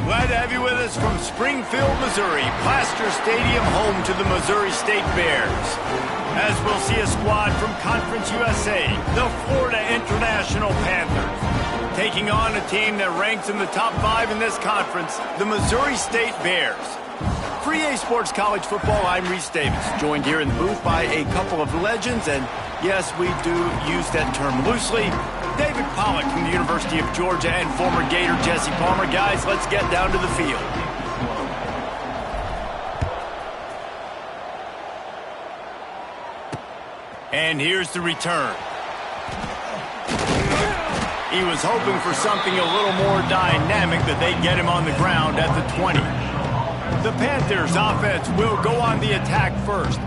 Glad to have you with us from Springfield, Missouri, Plaster Stadium, home to the Missouri State Bears. As we'll see a squad from Conference USA, the Florida International Panthers, taking on a team that ranks in the top 5 in this conference, the Missouri State Bears. For EA Sports College Football, I'm Reese Davis, joined here in the booth by a couple of legends, and yes, we do use that term loosely. David Pollack from the University of Georgia and former Gator Jesse Palmer. Guys, let's get down to the field. And here's the return. He was hoping for something a little more dynamic, that they'd get him on the ground at the 20. The Panthers offense will go on the attack first.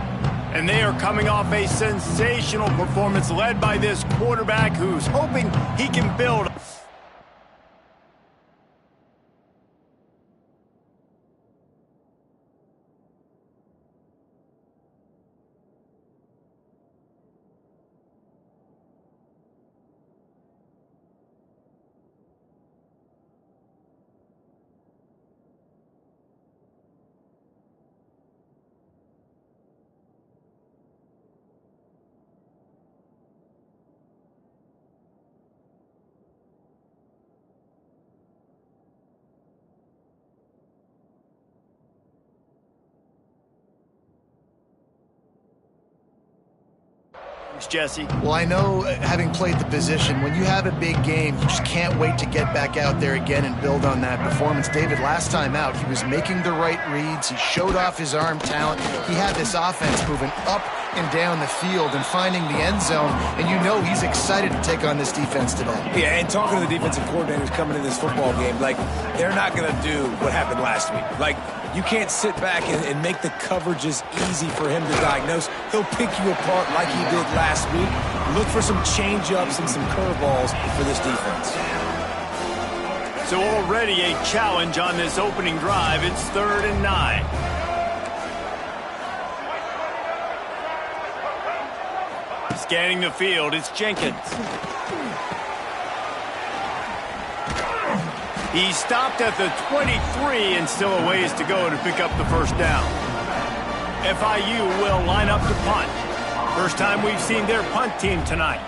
And they are coming off a sensational performance led by this quarterback who's hoping he can build. Jesse. Well, I know, having played the position, when you have a big game, you just can't wait to get back out there again and build on that performance. David, last time out, he was making the right reads. He showed off his arm talent. He had this offense moving up and down the field and finding the end zone, and you know he's excited to take on this defense today. Yeah, and talking to the defensive coordinators coming in this football game, like, they're not going to do what happened last week. Like, you can't sit back and make the coverages easy for him to diagnose. He'll pick you apart like he did last week. Look for some change-ups and some curveballs for this defense. So already a challenge on this opening drive. It's 3rd and 9. Scanning the field, it's Jenkins. He stopped at the 23 and still a ways to go to pick up the first down. FIU will line up to punt. First time we've seen their punt team tonight.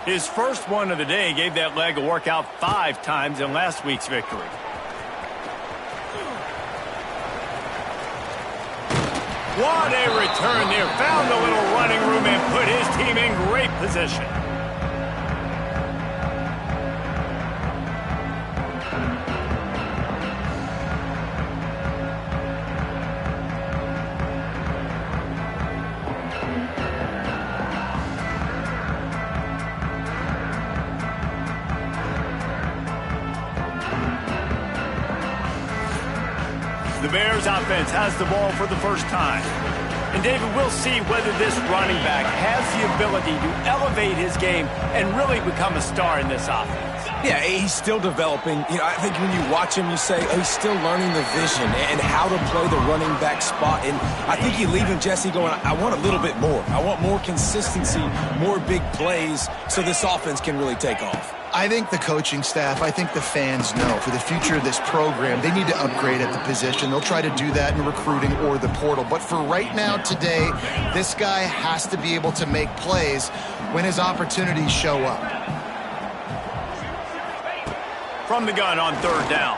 His first one of the day gave that leg a workout 5 times in last week's victory. What a return there. Found a little running room and put his team in great position. The Bears offense has the ball for the first time. And David, we'll see whether this running back has the ability to elevate his game and really become a star in this offense. Yeah, he's still developing. You know, I think when you watch him, you say, oh, he's still learning the vision and how to play the running back spot. And I think you leave him, Jesse, going, I want a little bit more. I want more consistency, more big plays so this offense can really take off. I think the coaching staff, I think the fans know for the future of this program, they need to upgrade at the position. They'll try to do that in recruiting or the portal. But for right now, today, this guy has to be able to make plays when his opportunities show up. From the gun on 3rd down.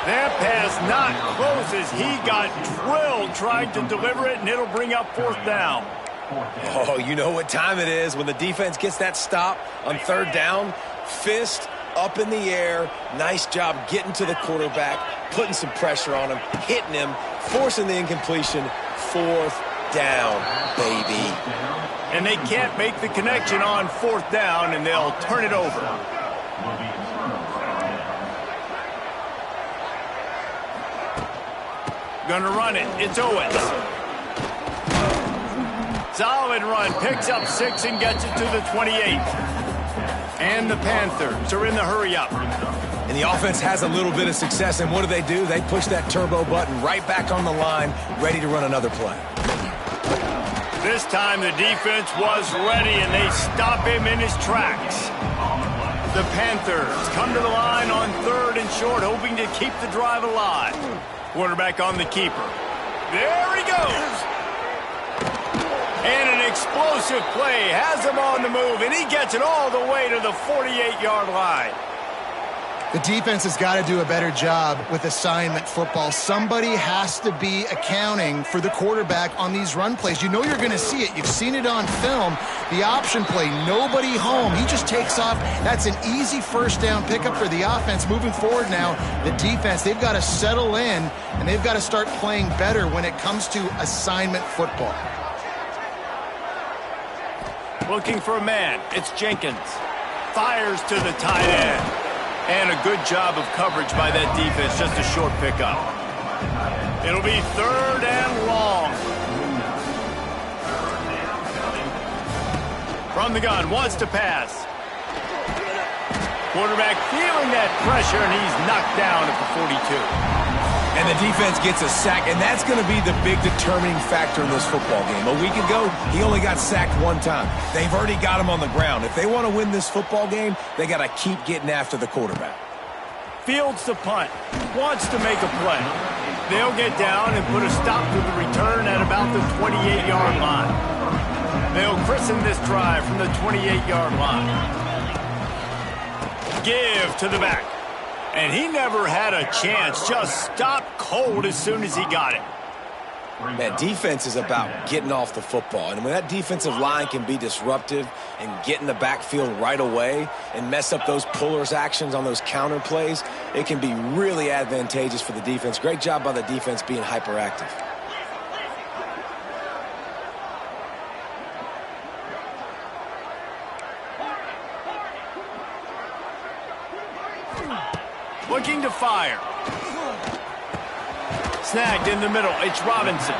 That pass not close as he got drilled trying to deliver it, and it'll bring up 4th down. Oh, you know what time it is when the defense gets that stop on 3rd down. Fist up in the air. Nice job getting to the quarterback, putting some pressure on him, hitting him, forcing the incompletion. 4th down, baby. And they can't make the connection on 4th down, and they'll turn it over. Gonna run it. It's Owens. Solid run. Picks up 6 and gets it to the 28. And the Panthers are in the hurry-up. And the offense has a little bit of success, and what do? They push that turbo button right back on the line, ready to run another play. This time the defense was ready, and they stop him in his tracks. The Panthers come to the line on 3rd and short, hoping to keep the drive alive. Quarterback on the keeper. There he goes. And an explosive play has him on the move, and he gets it all the way to the 48-yard line. The defense has got to do a better job with assignment football. Somebody has to be accounting for the quarterback on these run plays. You know you're going to see it. You've seen it on film. The option play, nobody home. He just takes off. That's an easy first down pickup for the offense. Moving forward now, the defense, they've got to settle in, and they've got to start playing better when it comes to assignment football. Looking for a man. It's Jenkins. Fires to the tight end. And a good job of coverage by that defense. Just a short pickup. It'll be 3rd and long. From the gun, wants to pass. Quarterback feeling that pressure, and he's knocked down at the 42. And the defense gets a sack, and that's going to be the big determining factor in this football game. A week ago, he only got sacked 1 time. They've already got him on the ground. If they want to win this football game, they got to keep getting after the quarterback. Fields the punt. Wants to make a play. They'll get down and put a stop to the return at about the 28-yard line. They'll christen this drive from the 28-yard line. Give to the back. And he never had a chance. Just stopped cold as soon as he got it. Man, defense is about getting off the football. And when that defensive line can be disruptive and get in the backfield right away and mess up those pullers actions on those counter plays, it can be really advantageous for the defense. Great job by the defense being hyperactive. Looking to fire. Snagged in the middle. It's Robinson.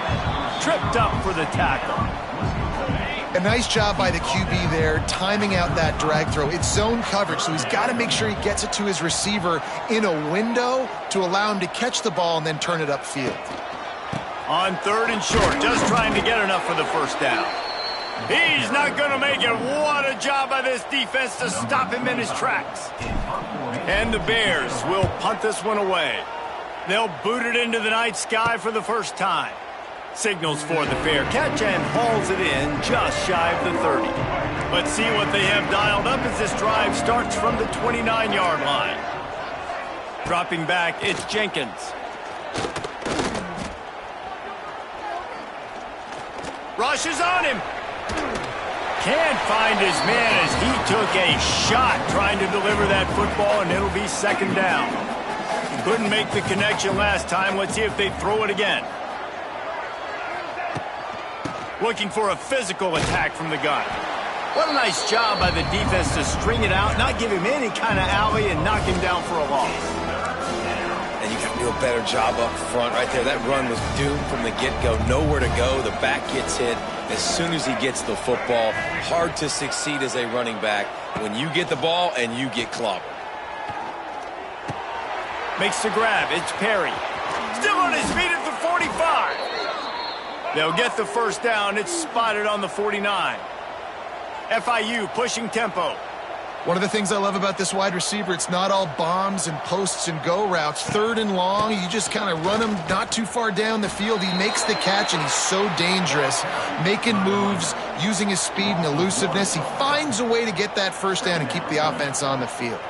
Tripped up for the tackle. A nice job by the QB there, timing out that drag throw. It's zone coverage, so he's got to make sure he gets it to his receiver in a window to allow him to catch the ball and then turn it upfield. On 3rd and short, just trying to get enough for the first down. He's not going to make it. What a job by this defense to stop him in his tracks. And the Bears will punt this one away. They'll boot it into the night sky for the first time. Signals for the fair catch and hauls it in just shy of the 30. Let's see what they have dialed up as this drive starts from the 29-yard line. Dropping back, it's Jenkins. Rushes on him. Can't find his man as he took a shot trying to deliver that football, and it'll be 2nd down. He couldn't make the connection last time. Let's see if they throw it again. Looking for a physical attack from the gun. What a nice job by the defense to string it out, not give him any kind of alley, and knock him down for a loss. And you got to do a better job up front right there. That run was doomed from the get-go. Nowhere to go. The back gets hit as soon as he gets the football. Hard to succeed as a running back when you get the ball and you get clobbered. Makes the grab. It's Perry. Still on his feet at the 45. They'll get the first down. It's spotted on the 49. FIU pushing tempo. One of the things I love about this wide receiver, it's not all bombs and posts and go routes. 3rd and long, you just kind of run him not too far down the field. He makes the catch, and he's so dangerous, making moves, using his speed and elusiveness. He finds a way to get that first down and keep the offense on the field.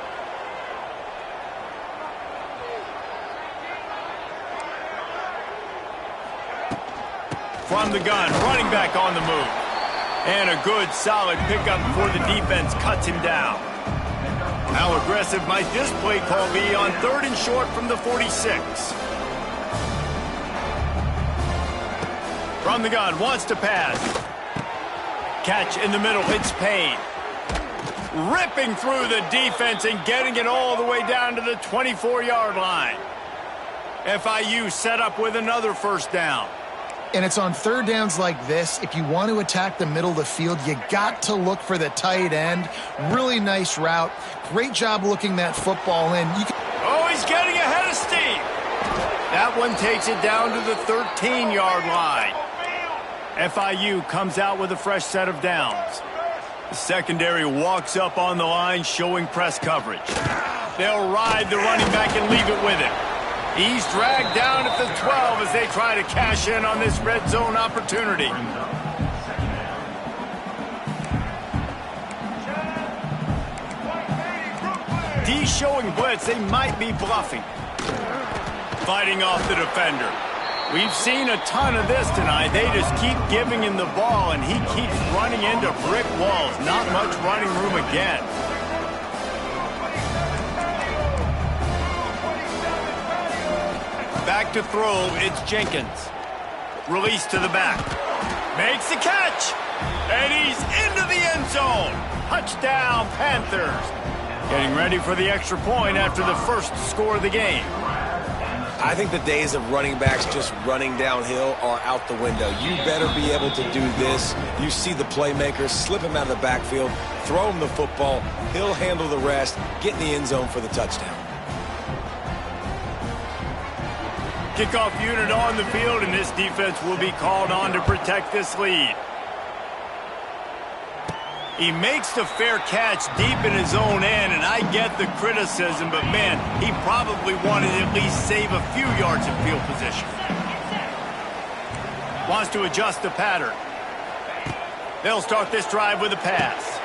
From the gun, running back on the move. And a good, solid pickup before the defense cuts him down. How aggressive might this play call be on 3rd and short from the 46? From the gun, wants to pass. Catch in the middle, it's Payne. Ripping through the defense and getting it all the way down to the 24-yard line. FIU set up with another first down. And it's on 3rd downs like this. If you want to attack the middle of the field, you got to look for the tight end. Really nice route. Great job looking that football in. Oh, he's getting ahead of steam. That one takes it down to the 13-yard line. FIU comes out with a fresh set of downs. The secondary walks up on the line, showing press coverage. They'll ride the running back and leave it with him. He's dragged down at the 12 as they try to cash in on this red zone opportunity. D showing blitz. They might be bluffing. Fighting off the defender. We've seen a ton of this tonight. They just keep giving him the ball, and he keeps running into brick walls. Not much running room again. Back to throw, it's Jenkins. Release to the back. Makes the catch. And he's into the end zone. Touchdown, Panthers. Getting ready for the extra point after the first score of the game. I think the days of running backs just running downhill are out the window. You better be able to do this. You see the playmakers, slip him out of the backfield, throw him the football. He'll handle the rest, get in the end zone for the touchdown. Kickoff unit on the field, and this defense will be called on to protect this lead. He makes the fair catch deep in his own end, and I get the criticism, but man, he probably wanted to at least save a few yards of field position. Wants to adjust the pattern. They'll start this drive with a pass.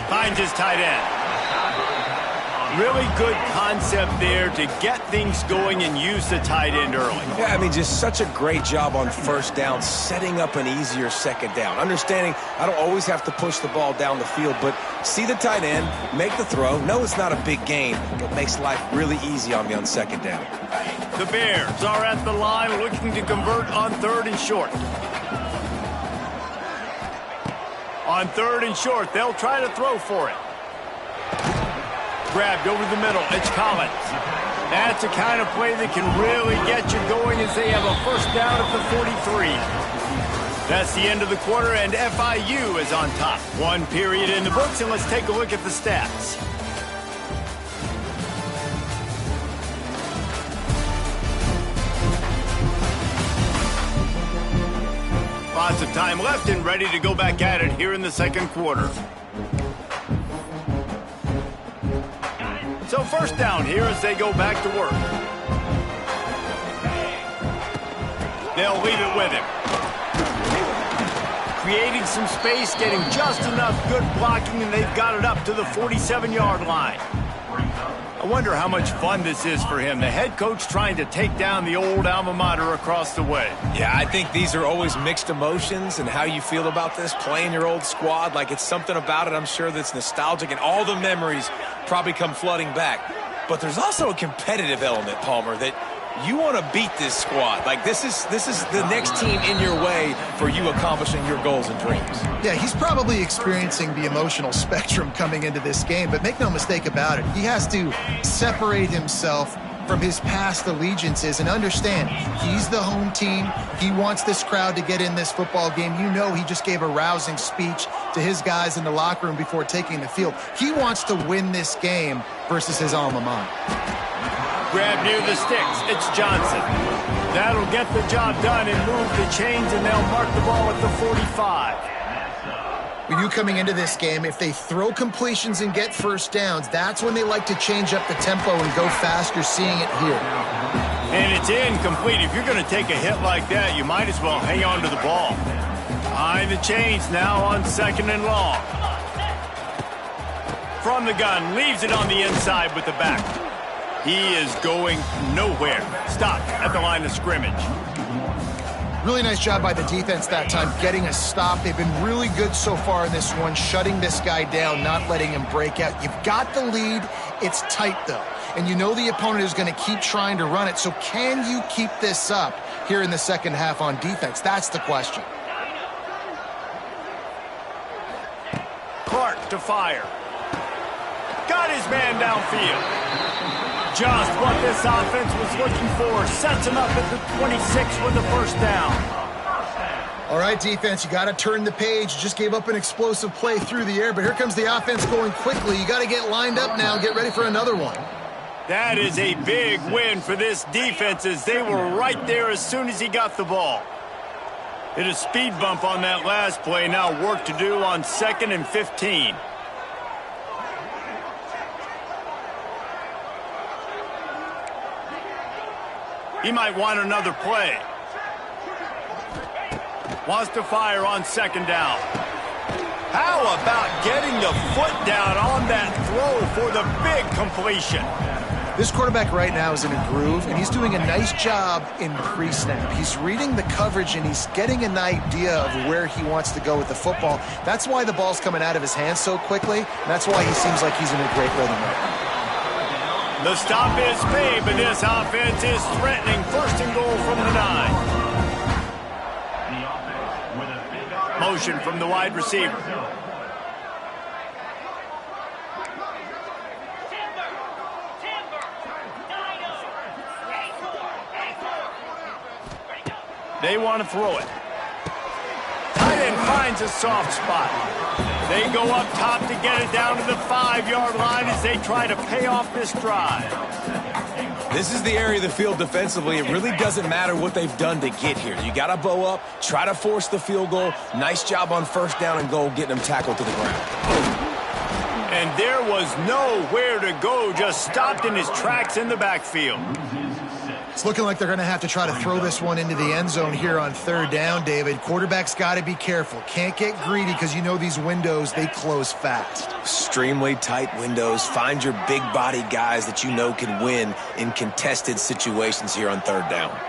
Finds his tight end. Really good concept there to get things going and use the tight end early. Yeah, I mean, just such a great job on first down, setting up an easier second down. Understanding I don't always have to push the ball down the field, but see the tight end, make the throw. No, it's not a big gain, but makes life really easy on me on second down. The Bears are at the line looking to convert on 3rd and short. On 3rd and short, they'll try to throw for it. Grabbed over the middle. It's Collins. That's the kind of play that can really get you going as they have a first down at the 43. That's the end of the quarter, and FIU is on top. One period in the books, and let's take a look at the stats. Lots of time left and ready to go back at it here in the second quarter. So first down here as they go back to work. They'll leave it with him. Creating some space, getting just enough good blocking, and they've got it up to the 47-yard line. I wonder how much fun this is for him. The head coach trying to take down the old alma mater across the way. Yeah, I think these are always mixed emotions and how you feel about this, playing your old squad. Like, it's something about it, I'm sure, that's nostalgic, and all the memories probably come flooding back. But there's also a competitive element, Palmer, that you want to beat this squad. Like, this is the next team in your way for you accomplishing your goals and dreams. Yeah, he's probably experiencing the emotional spectrum coming into this game, but make no mistake about it, he has to separate himself from his past allegiances and understand he's the home team. He wants this crowd to get in this football game. You know, he just gave a rousing speech to his guys in the locker room before taking the field. He wants to win this game versus his alma mater. Grab near the sticks. It's Johnson. That'll get the job done and move the chains, and they'll mark the ball at the 45. When you coming into this game, if they throw completions and get first downs, that's when they like to change up the tempo and go fast. You're seeing it here. And it's incomplete. If you're going to take a hit like that, you might as well hang on to the ball. Behind the chains now on 2nd and long. From the gun, leaves it on the inside with the back. He is going nowhere. Stopped at the line of scrimmage. Really nice job by the defense that time, getting a stop. They've been really good so far in this one, shutting this guy down, not letting him break out. You've got the lead. It's tight, though. And you know the opponent is going to keep trying to run it. So can you keep this up here in the second half on defense? That's the question. Clark to fire. Got his man downfield. Just what this offense was looking for. Sets him up at the 26 with the first down. All right, defense, you got to turn the page. Just gave up an explosive play through the air, but here comes the offense going quickly. You got to get lined up now, get ready for another one. That is a big win for this defense as they were right there as soon as he got the ball. Hit a speed bump on that last play. Now work to do on 2nd and 15. He might want another play. Wants to fire on 2nd down. How about getting the foot down on that throw for the big completion? This quarterback right now is in a groove, and he's doing a nice job in pre-snap. He's reading the coverage, and he's getting an idea of where he wants to go with the football. That's why the ball's coming out of his hands so quickly, and that's why he seems like he's in a great rhythm right now. The stop is paid, but this offense is threatening 1st and goal from the 9. Motion from the wide receiver. They want to throw it. Tight end finds a soft spot. They go up top to get it down to the 5-yard line as they try to pay off this drive. This is the area of the field defensively. It really doesn't matter what they've done to get here. You got to bow up, try to force the field goal. Nice job on 1st down and goal, getting them tackled to the ground. And there was nowhere to go, just stopped in his tracks in the backfield. It's looking like they're going to have to try to throw this one into the end zone here on 3rd down, David. Quarterback's got to be careful. Can't get greedy because you know these windows, they close fast. Extremely tight windows. Find your big body guys that you know can win in contested situations here on 3rd down.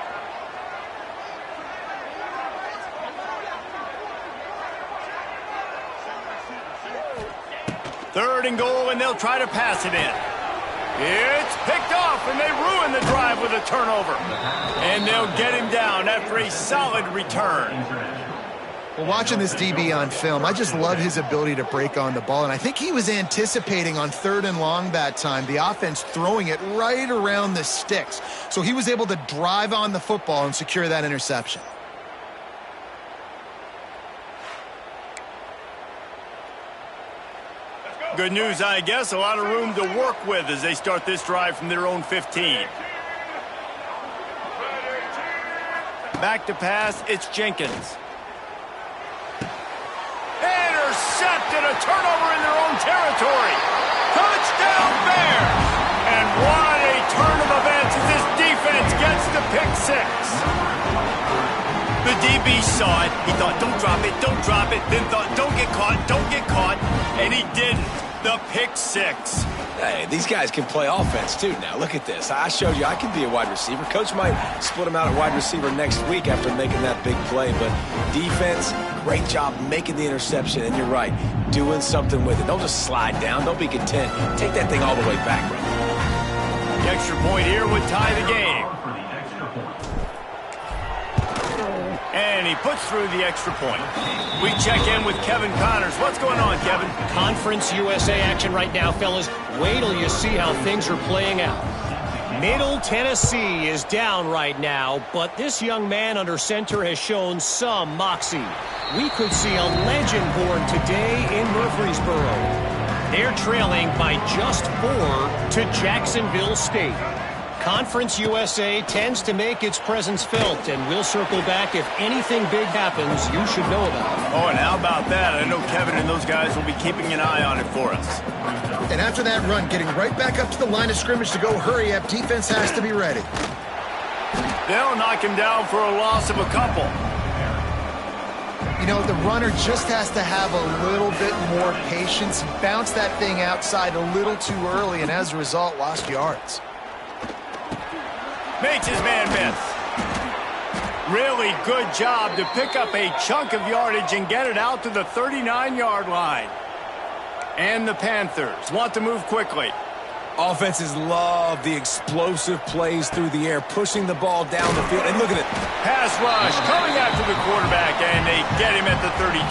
Third and goal, and they'll try to pass it in. It's picked off, and they ruin the drive with a turnover. And they'll get him down after a solid return. Well, watching this DB on film, I just love his ability to break on the ball. And I think he was anticipating on 3rd and long that time, the offense throwing it right around the sticks. So he was able to drive on the football and secure that interception. Good news, I guess. A lot of room to work with as they start this drive from their own 15. Back to pass, it's Jenkins. Intercepted, a turnover in their own territory. Touchdown Bears! And what a turn of events as this defense gets the pick 6. The DB saw it. He thought, don't drop it, don't drop it. Then thought, don't get caught. And he didn't. The pick 6. Hey, these guys can play offense too now. Look at this. I showed you I can be a wide receiver. Coach might split him out at wide receiver next week after making that big play. But defense, great job making the interception. And you're right, doing something with it. Don't just slide down. Don't be content. Take that thing all the way back, bro. The extra point here would tie the game. And he puts through the extra point. We check in with Kevin Connors. What's going on, Kevin? Conference USA action right now, fellas. Wait till you see how things are playing out. Middle Tennessee is down right now, but this young man under center has shown some moxie. We could see a legend born today in Murfreesboro. They're trailing by just 4 to Jacksonville State. Conference USA tends to make its presence felt, and we'll circle back if anything big happens you should know about. Oh, and how about that? I know Kevin and those guys will be keeping an eye on it for us. And after that run, getting right back up to the line of scrimmage to go hurry up, defense has to be ready. They'll knock him down for a loss of a couple. You know, the runner just has to have a little bit more patience. He bounced that thing outside a little too early, and as a result, lost yards. Makes his man miss. Really good job to pick up a chunk of yardage and get it out to the 39-yard line. And the Panthers want to move quickly. Offenses love the explosive plays through the air, pushing the ball down the field. And look at it. Pass rush coming after the quarterback, and they get him at the 32.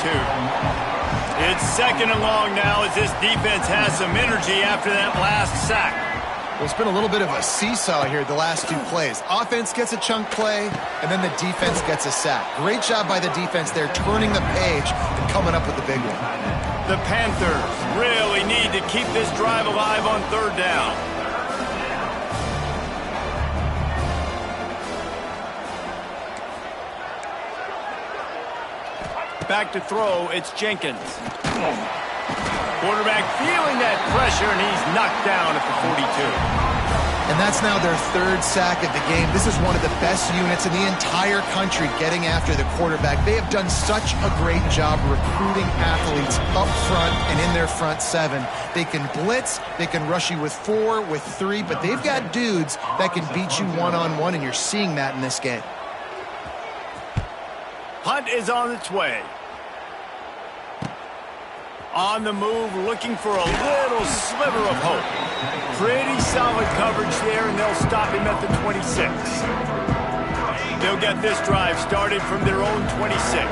It's 2nd and long now as this defense has some energy after that last sack. Well, it's been a little bit of a seesaw here the last 2 plays. Offense gets a chunk play, and then the defense gets a sack. Great job by the defense there, turning the page and coming up with the big one. The Panthers really need to keep this drive alive on 3rd down. Back to throw, it's Jenkins. Quarterback feeling that pressure, and he's knocked down at the 42. And that's now their third sack of the game. This is one of the best units in the entire country getting after the quarterback. They have done such a great job recruiting athletes up front and in their front seven. They can blitz, they can rush you with 4, with 3, but they've got dudes that can beat you one-on-one, and you're seeing that in this game. Punt is on its way. On the move, looking for a little sliver of hope. Pretty solid coverage there, and they'll stop him at the 26. They'll get this drive started from their own 26.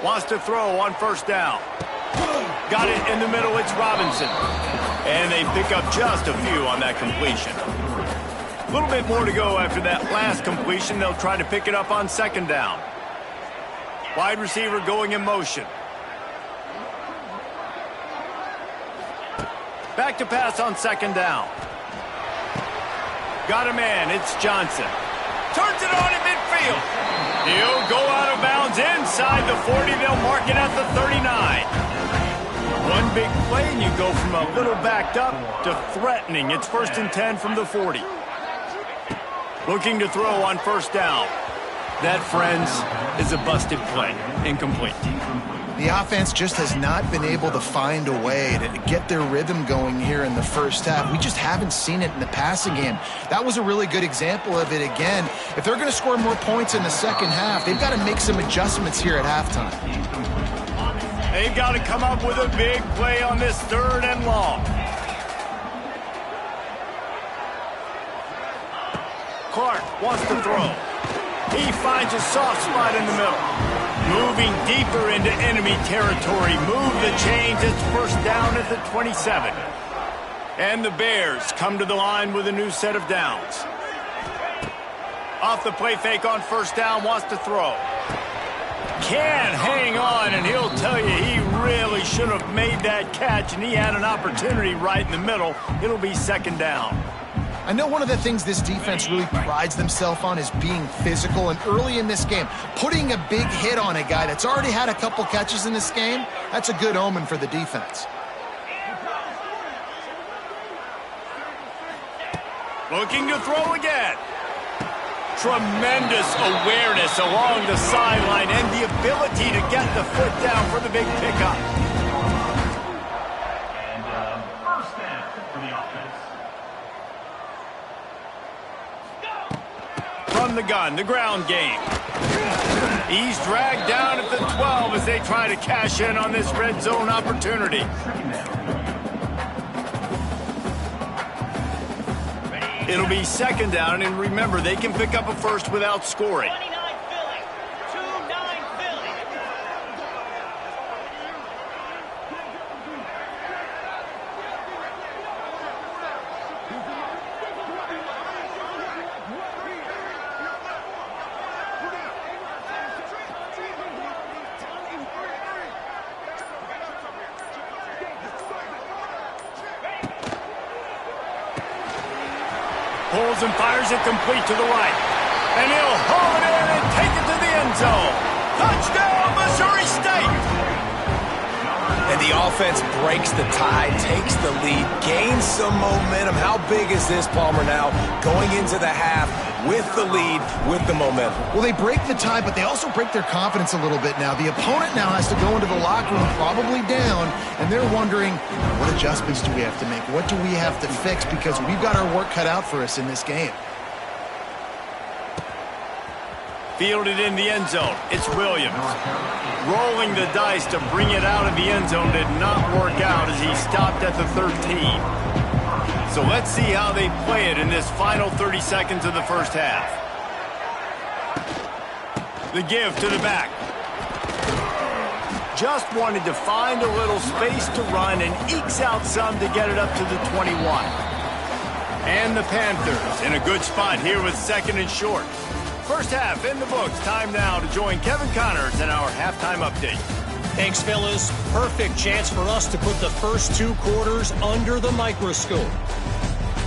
Wants to throw on first down. Got it in the middle, it's Robinson. And they pick up just a few on that completion. A little bit more to go after that last completion. They'll try to pick it up on second down. Wide receiver going in motion. Back to pass on second down. Got a man, it's Johnson. Turns it on in midfield. He'll go out of bounds inside the 40. They'll mark it at the 39. One big play, and you go from a little backed up to threatening. It's 1st and 10 from the 40. Looking to throw on first down. That, friends, is a busted play. Incomplete. The offense just has not been able to find a way to get their rhythm going here in the first half. We just haven't seen it in the passing game. That was a really good example of it again. If they're going to score more points in the second half, they've got to make some adjustments here at halftime. They've got to come up with a big play on this 3rd and long. Clark wants to throw. He finds a soft spot in the middle. Moving deeper into enemy territory. Move the chains. It's first down at the 27. And the Bears come to the line with a new set of downs. Off the play fake on first down, wants to throw. Can hang on, and he'll tell you he really should have made that catch, and he had an opportunity right in the middle. It'll be second down. I know one of the things this defense really prides themselves on is being physical, and early in this game, putting a big hit on a guy that's already had a couple catches in this game, that's a good omen for the defense. Looking to throw again. Tremendous awareness along the sideline and the ability to get the foot down for the big pickup. First down for the offense. From the gun, the ground game. He's dragged down at the 12 as they try to cash in on this red zone opportunity. It'll be second down, and remember, they can pick up a first without scoring. 29 Philly. 2-9 Philly. Pulls and fires it complete to the right. And he'll haul it in and take it to the end zone. Touchdown, Missouri State! And the offense breaks the tie, takes the lead, gains some momentum. How big is this, Palmer, now going into the half with the lead, with the momentum? Well, they break the tie, but they also break their confidence a little bit now. The opponent now has to go into the locker room probably down, and they're wondering, what adjustments do we have to make? What do we have to fix? Because we've got our work cut out for us in this game. Fielded in the end zone. It's Williams. Rolling the dice to bring it out of the end zone did not work out as he stopped at the 13. So let's see how they play it in this final 30 seconds of the first half. The give to the back. Just wanted to find a little space to run and ekes out some to get it up to the 21. And the Panthers in a good spot here with second and short. First half in the books. Time now to join Kevin Connors in our halftime update. Thanks, fellas. Perfect chance for us to put the first 2 quarters under the microscope.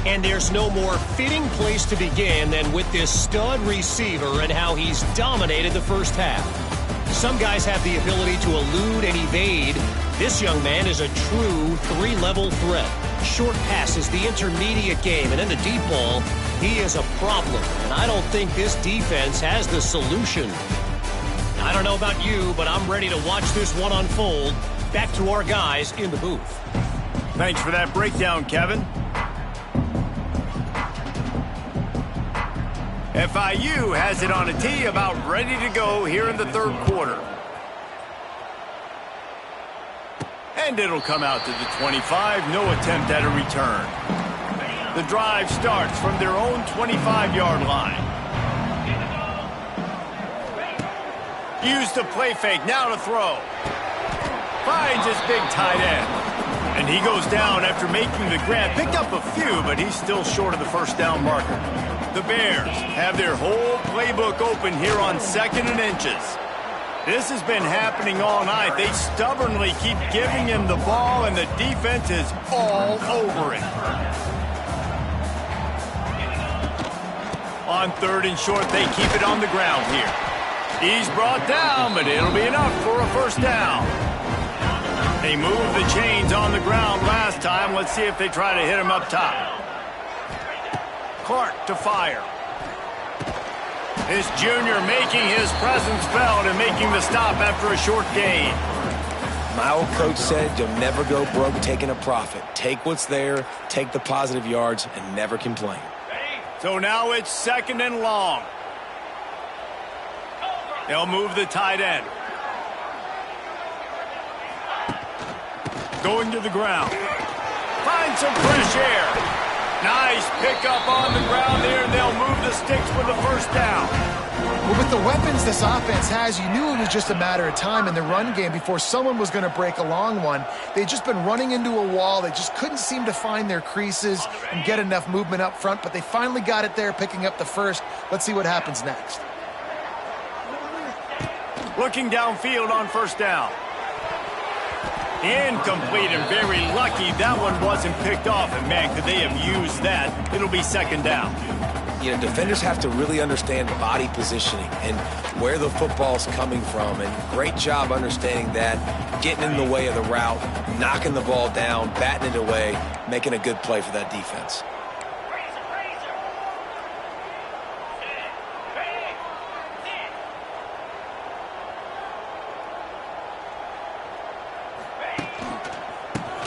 And there's no more fitting place to begin than with this stud receiver and how he's dominated the first half. Some guys have the ability to elude and evade. This young man is a true three-level threat. Short passes, the intermediate game, and in the deep ball, he is a problem. And I don't think this defense has the solution. I don't know about you, but I'm ready to watch this one unfold. Back to our guys in the booth. Thanks for that breakdown, Kevin. FIU has it on a tee, about ready to go here in the third quarter. And it'll come out to the 25, no attempt at a return. The drive starts from their own 25-yard line. Used the play fake, now to throw. Finds his big tight end. And he goes down after making the grab. Picked up a few, but he's still short of the first down marker. The Bears have their whole playbook open here on 2nd and inches. This has been happening all night. They stubbornly keep giving him the ball, and the defense is all over it. On 3rd and short, they keep it on the ground here. He's brought down, but it'll be enough for a first down. They moved the chains on the ground last time. Let's see if they try to hit him up top. Clark to fire. This junior making his presence felt and making the stop after a short gain. My old coach said you'll never go broke taking a profit. Take what's there, take the positive yards, and never complain. So now it's 2nd and long. They'll move the tight end. Going to the ground. Find some fresh air. Nice pickup on the ground there, and they'll move the sticks for the first down. Well, with the weapons this offense has, you knew it was just a matter of time in the run game before someone was going to break a long one. They'd just been running into a wall. They just couldn't seem to find their creases and get enough movement up front, but they finally got it there, picking up the first. Let's see what happens next. Looking downfield on first down. Incomplete, and very lucky that one wasn't picked off. And man, could they have used that? It'll be 2nd down. You know, defenders have to really understand body positioning and where the football's coming from. And great job understanding that, getting in the way of the route, knocking the ball down, batting it away, making a good play for that defense.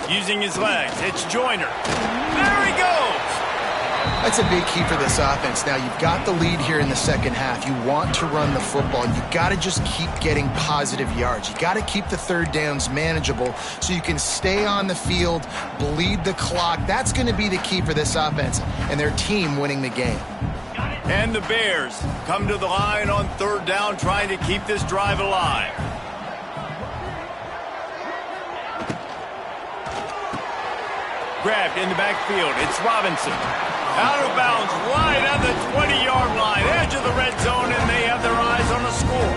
Using his legs, it's Joyner. There he goes! That's a big key for this offense. Now, you've got the lead here in the second half. You want to run the football. You've got to just keep getting positive yards. You've got to keep the third downs manageable so you can stay on the field, bleed the clock. That's going to be the key for this offense and their team winning the game. And the Bears come to the line on 3rd down, trying to keep this drive alive. Grabbed in the backfield. It's Robinson. Out of bounds, right at the 20-yard line, edge of the red zone, and they have their eyes on the score.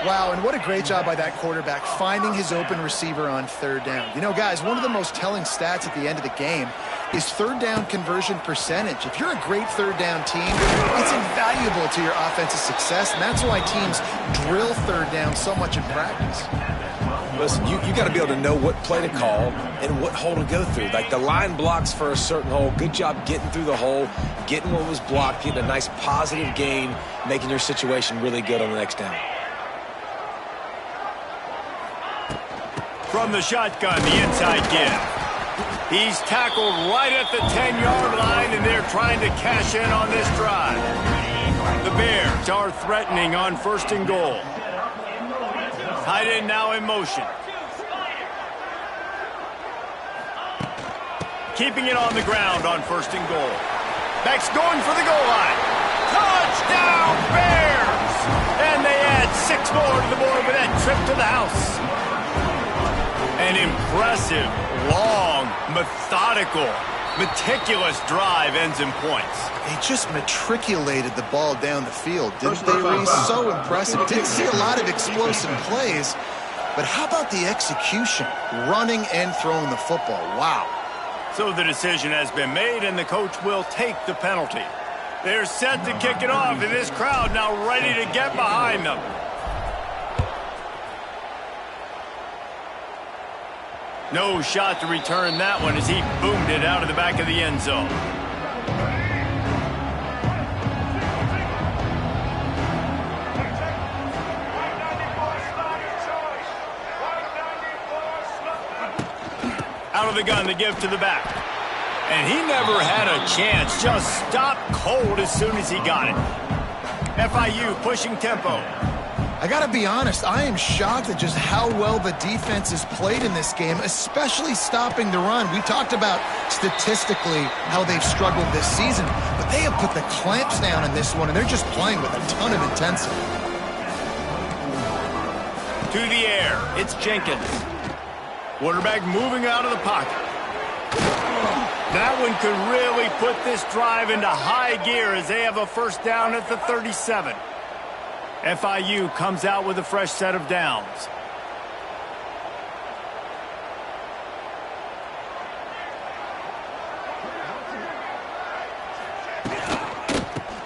Wow, and what a great job by that quarterback, finding his open receiver on 3rd down. You know, guys, one of the most telling stats at the end of the game is 3rd down conversion percentage. If you're a great 3rd down team, it's invaluable to your offensive success, and that's why teams drill 3rd down so much in practice. Listen, you got to be able to know what play to call and what hole to go through. Like the line blocks for a certain hole. Good job getting through the hole, getting what was blocked, getting a nice positive gain, making your situation really good on the next down. From the shotgun, the inside give. He's tackled right at the 10-yard line, and they're trying to cash in on this drive. The Bears are threatening on 1st and goal. Tight end now in motion. Keeping it on the ground on 1st and goal. Beck's going for the goal line. Touchdown, Bears! And they add 6 more to the board with that trip to the house. An impressive, long, methodical, meticulous drive ends in points. They just matriculated the ball down the field, didn't they, Reese? So impressive. Didn't see a lot of explosive plays, but how about the execution? Running and throwing the football. Wow. So the decision has been made, and the coach will take the penalty. They're set to kick it off, and this crowd now ready to get behind them. No shot to return that one as he boomed it out of the back of the end zone. Out of the gun to give to the back. And he never had a chance. Just stopped cold as soon as he got it. FIU pushing tempo. I got to be honest, I am shocked at just how well the defense has played in this game, especially stopping the run. We talked about statistically how they've struggled this season, but they have put the clamps down in this one, and they're just playing with a ton of intensity. To the air, it's Jenkins. Quarterback moving out of the pocket. That one could really put this drive into high gear as they have a first down at the 37. FIU comes out with a fresh set of downs.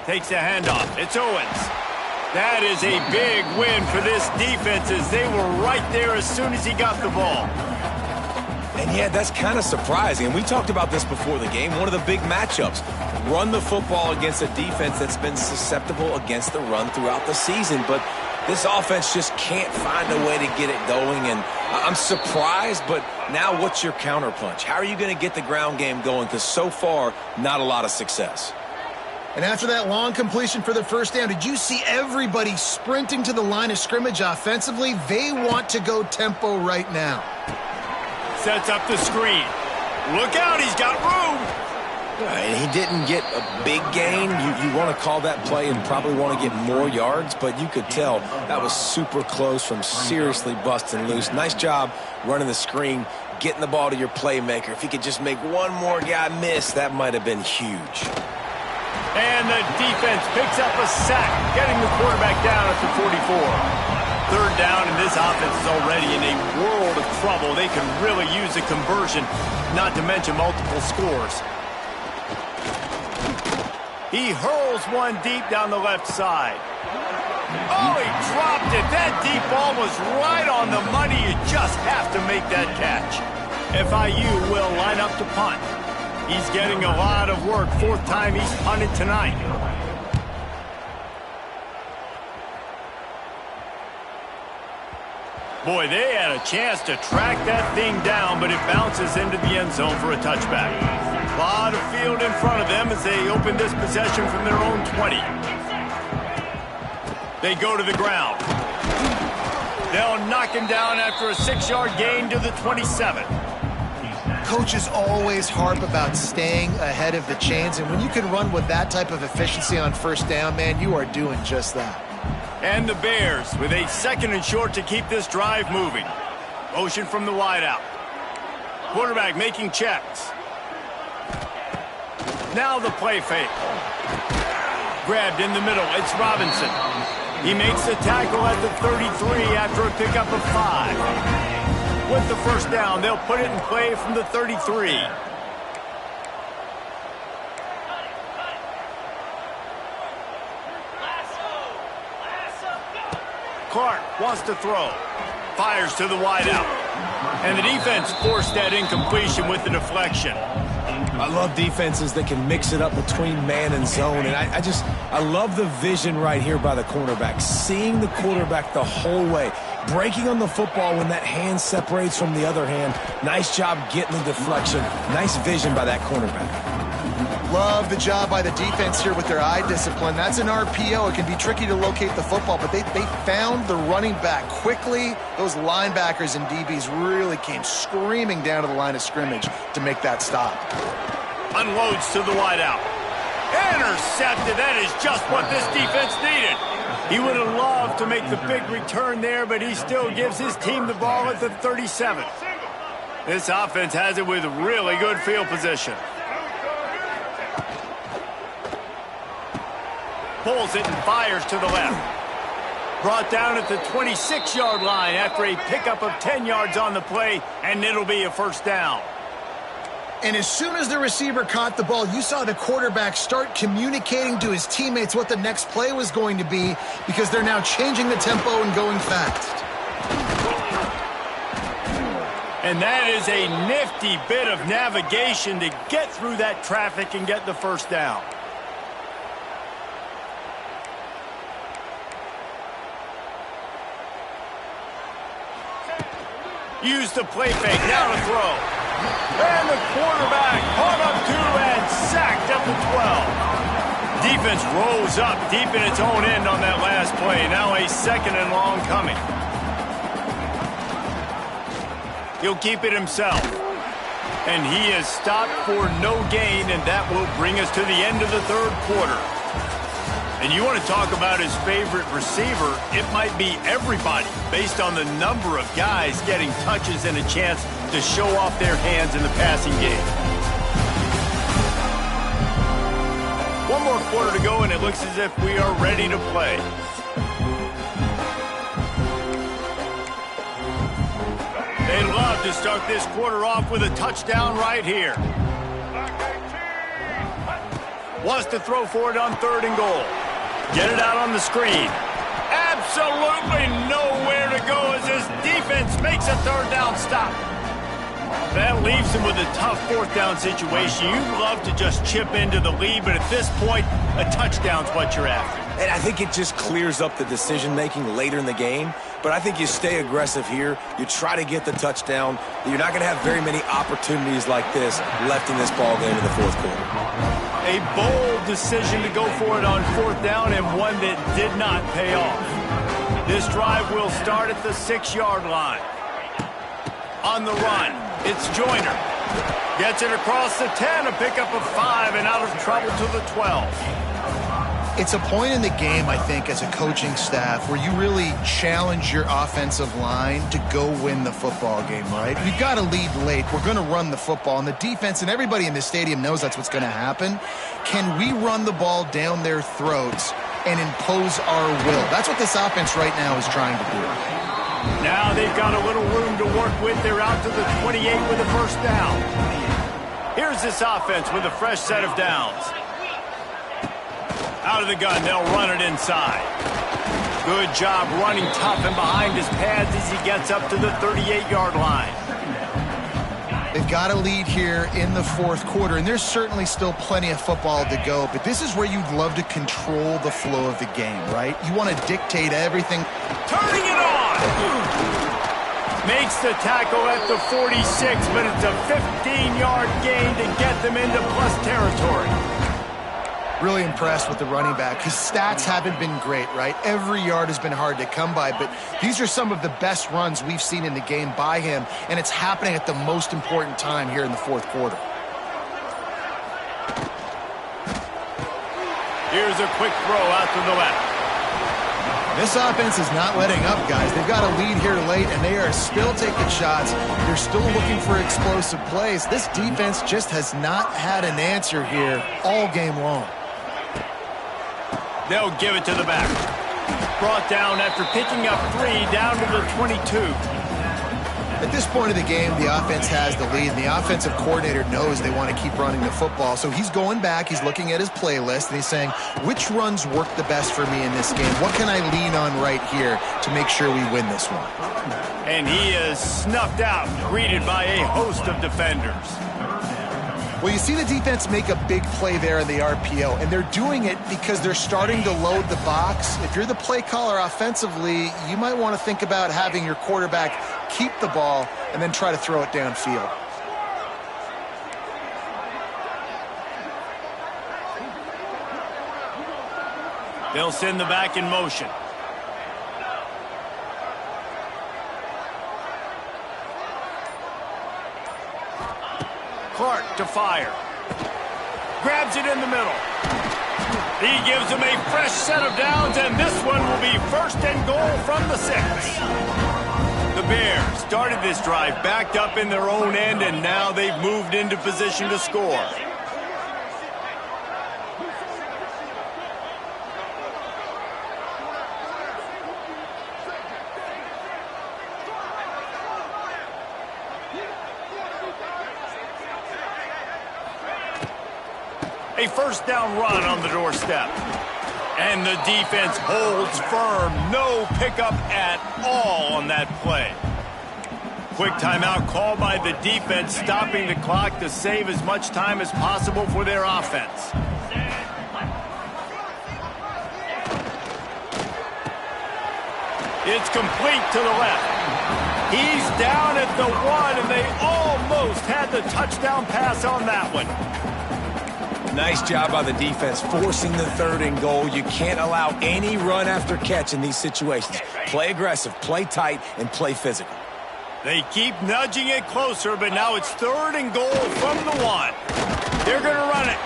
Takes a handoff. It's Owens. That is a big win for this defense as they were right there as soon as he got the ball. And yeah, that's kind of surprising. And we talked about this before the game. One of the big matchups. Run the football against a defense that's been susceptible against the run throughout the season. But this offense just can't find a way to get it going. And I'm surprised, but now what's your counterpunch? How are you going to get the ground game going? Because so far, not a lot of success. And after that long completion for the first down, did you see everybody sprinting to the line of scrimmage offensively? They want to go tempo right now. Sets up the screen. Look out, he's got room. And he didn't get a big gain. You want to call that play and probably want to get more yards, but you could tell that was super close from seriously busting loose. Nice job running the screen, getting the ball to your playmaker. If he could just make one more guy miss, that might have been huge. And the defense picks up a sack, getting the quarterback down at the 44. Third down, and this offense is already in a world of trouble. They can really use a conversion, not to mention multiple scores. He hurls one deep down the left side. Oh, he dropped it. That deep ball was right on the money. You just have to make that catch. FIU will line up to punt. He's getting a lot of work. Fourth time he's punted tonight. Boy, they had a chance to track that thing down, but it bounces into the end zone for a touchback. A lot of field in front of them as they open this possession from their own 20. They go to the ground. They'll knock him down after a 6-yard gain to the 27. Coaches always harp about staying ahead of the chains, and when you can run with that type of efficiency on first down, man, you are doing just that. And the Bears with a 2nd and short to keep this drive moving. Motion from the wideout. Quarterback making checks. Now the play fake. Grabbed in the middle. It's Robinson. He makes the tackle at the 33 after a pickup of 5. With the first down, they'll put it in play from the 33. Clark wants to throw. Fires to the wideout. And the defense forced that incompletion with the deflection. I love defenses that can mix it up between man and zone. And I love the vision right here by the cornerback. Seeing the quarterback the whole way. Breaking on the football when that hand separates from the other hand. Nice job getting the deflection. Nice vision by that cornerback. Love the job by the defense here with their eye discipline. That's an RPO. It can be tricky to locate the football, but they found the running back quickly. Those linebackers and DBs really came screaming down to the line of scrimmage to make that stop. Unloads to the wideout. Intercepted. That is just what this defense needed. He would have loved to make the big return there, but he still gives his team the ball at the 37. This offense has it with really good field position. Pulls it and fires to the left. Brought down at the 26-yard line after a pickup of 10 yards on the play, and it'll be a first down. And as soon as the receiver caught the ball, you saw the quarterback start communicating to his teammates what the next play was going to be because they're now changing the tempo and going fast. And that is a nifty bit of navigation to get through that traffic and get the first down. Use the play fake, now to throw. And the quarterback caught up to and sacked at the 12. Defense rolls up deep in its own end on that last play. Now a 2nd and long coming. He'll keep it himself. And he is stopped for no gain, and that will bring us to the end of the 3rd quarter. And you want to talk about his favorite receiver, it might be everybody based on the number of guys getting touches and a chance to show off their hands in the passing game. 1 more quarter to go, and it looks as if we are ready to play. They love to start this quarter off with a touchdown right here. Wants to throw for it on 3rd and goal. Get it out on the screen. Absolutely nowhere to go as this defense makes a 3rd down stop. That leaves him with a tough 4th down situation. You'd love to just chip into the lead, but at this point, a touchdown's what you're after. And I think it just clears up the decision-making later in the game. But I think you stay aggressive here. You try to get the touchdown. You're not going to have very many opportunities like this left in this ball game in the 4th quarter. A bold decision to go for it on 4th down and one that did not pay off. This drive will start at the 6-yard line. On the run, it's Joyner. Gets it across the 10, a pickup of 5, and out of trouble to the 12. It's a point in the game, I think, as a coaching staff where you really challenge your offensive line to go win the football game, right? We've got to lead late. We're going to run the football, and the defense and everybody in the stadium knows that's what's going to happen. Can we run the ball down their throats and impose our will? That's what this offense right now is trying to do. Now they've got a little room to work with. They're out to the 28 with a 1st down. Here's this offense with a fresh set of downs. Out of the gun, they'll run it inside. Good job running tough and behind his pads as he gets up to the 38-yard line. They've got a lead here in the 4th quarter, and there's certainly still plenty of football to go, but this is where you'd love to control the flow of the game, right? You want to dictate everything. Turning it on! Makes the tackle at the 46, but it's a 15-yard gain to get them into plus territory. Really impressed with the running back. His stats haven't been great, right? Every yard has been hard to come by, but these are some of the best runs we've seen in the game by him, and it's happening at the most important time here in the 4th quarter. Here's a quick throw out to the left. This offense is not letting up, guys. They've got a lead here late, and they are still taking shots. They're still looking for explosive plays. This defense just has not had an answer here all game long. They'll give it to the back. Brought down after picking up 3 down to the 22. At this point of the game, the offense has the lead, and the offensive coordinator knows they want to keep running the football. So he's going back, he's looking at his playlist, and he's saying, which runs work the best for me in this game? What can I lean on right here to make sure we win this one? And he is snuffed out, greeted by a host of defenders. Well, you see the defense make a big play there in the RPO, and they're doing it because they're starting to load the box. If you're the play caller offensively, you might want to think about having your quarterback keep the ball and then try to throw it downfield. They'll send the back in motion. Clark to fire. Grabs it in the middle. He gives them a fresh set of downs, and this one will be 1st and goal from the 6. The Bears started this drive backed up in their own end, and now they've moved into position to score. A first down run on the doorstep. And the defense holds firm. No pickup at all on that play. Quick timeout called by the defense, stopping the clock to save as much time as possible for their offense. It's complete to the left. He's down at the 1, and they almost had the touchdown pass on that one. Nice job by the defense forcing the 3rd and goal. You can't allow any run after catch in these situations. Play aggressive, play tight, and play physical. They keep nudging it closer, but now it's 3rd and goal from the 1. They're going to run it.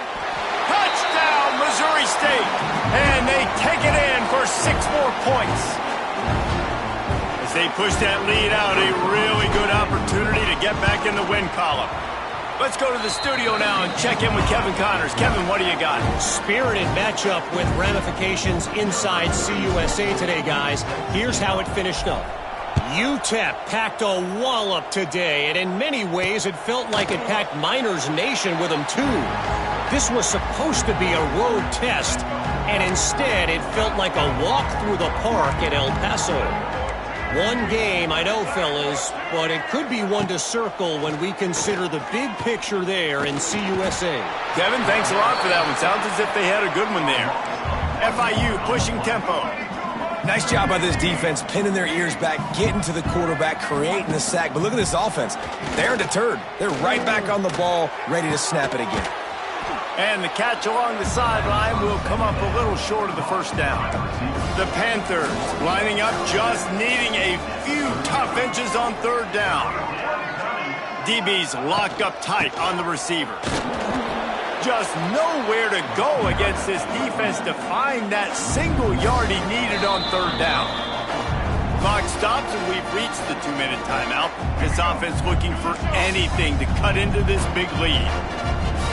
Touchdown, Missouri State. And they take it in for 6 more points. As they push that lead out, a really good opportunity to get back in the win column. Let's go to the studio now and check in with Kevin Connors. Kevin, what do you got? Spirited matchup with ramifications inside CUSA today, guys. Here's how it finished up. UTEP packed a wallop today, and in many ways it felt like it packed Miners Nation with them too. This was supposed to be a road test, and instead it felt like a walk through the park at El Paso. One game, I know, fellas, but it could be one to circle when we consider the big picture there in CUSA. Kevin, thanks a lot for that one. Sounds as if they had a good one there. FIU pushing tempo. Nice job by this defense, pinning their ears back, getting to the quarterback, creating the sack. But look at this offense. They're deterred. They're right back on the ball, ready to snap it again. And the catch along the sideline will come up a little short of the first down. The Panthers lining up, just needing a few tough inches on 3rd down. DB's locked up tight on the receiver. Just nowhere to go against this defense to find that single yard he needed on 3rd down. Clock stops and we've reached the 2-minute timeout. This offense looking for anything to cut into this big lead.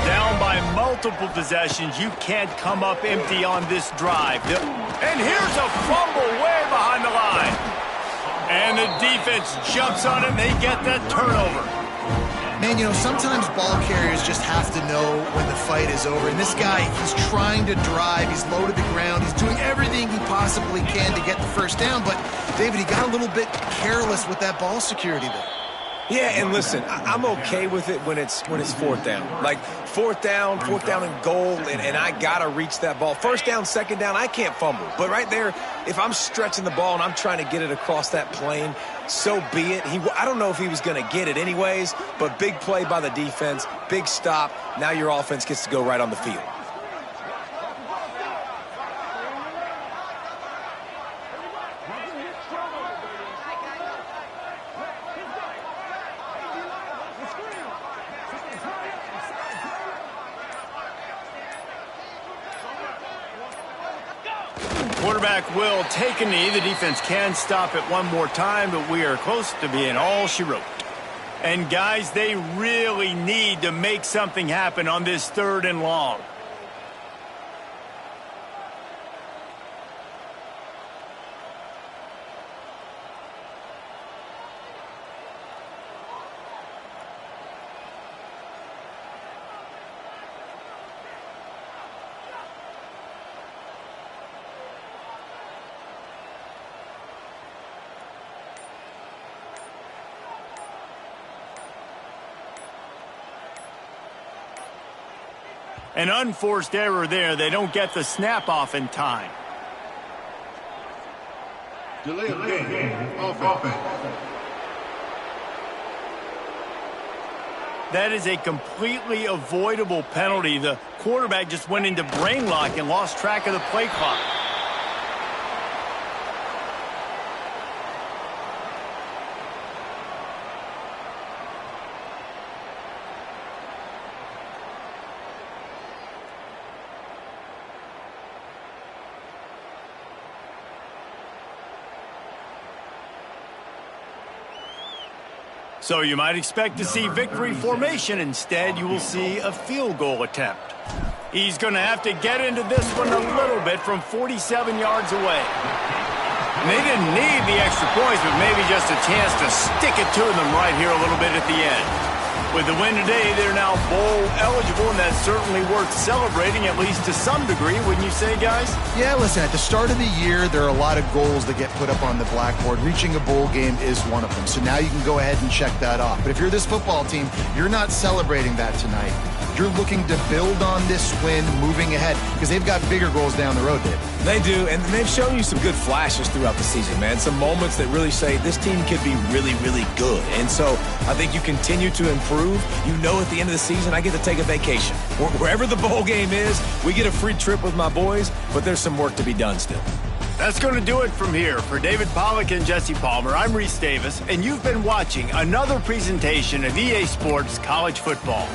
Down by multiple possessions, you can't come up empty on this drive. And here's a fumble way behind the line. And the defense jumps on it and they get that turnover. Man, you know, sometimes ball carriers just have to know when the fight is over. And this guy, he's trying to drive. He's low to the ground. He's doing everything he possibly can to get the first down. But, David, he got a little bit careless with that ball security there. Yeah, and listen, I'm okay with it when it's 4th down. Like, 4th down and goal, and I got to reach that ball. 1st down, 2nd down, I can't fumble. But right there, if I'm stretching the ball and I'm trying to get it across that plane, so be it. I don't know if he was going to get it anyways, but big play by the defense, big stop. Now your offense gets to go right on the field. Quarterback will take a knee. The defense can stop it one more time, but we are close to being all she wrote. And, guys, they really need to make something happen on this 3rd and long. An unforced error there. They don't get the snap off in time. Delay of game. Offense. That is a completely avoidable penalty. The quarterback just went into brain lock and lost track of the play clock. So you might expect to see victory formation. Instead, you will see a field goal attempt. He's going to have to get into this one a little bit from 47 yards away. And they didn't need the extra points, but maybe just a chance to stick it to them right here a little bit at the end. With the win today, they're now bowl eligible, and that's certainly worth celebrating, at least to some degree, wouldn't you say, guys? Yeah, listen, at the start of the year, there are a lot of goals that get put up on the blackboard. Reaching a bowl game is one of them. So now you can go ahead and check that off. But if you're this football team, you're not celebrating that tonight. You're looking to build on this win moving ahead because they've got bigger goals down the road, Dave. They do, and they've shown you some good flashes throughout the season, man. Some moments that really say this team could be really, really good. And so I think you continue to improve. You know at the end of the season, I get to take a vacation. Wherever the bowl game is, we get a free trip with my boys, but there's some work to be done still. That's going to do it from here. For David Pollack and Jesse Palmer, I'm Reese Davis, and you've been watching another presentation of EA Sports College Football.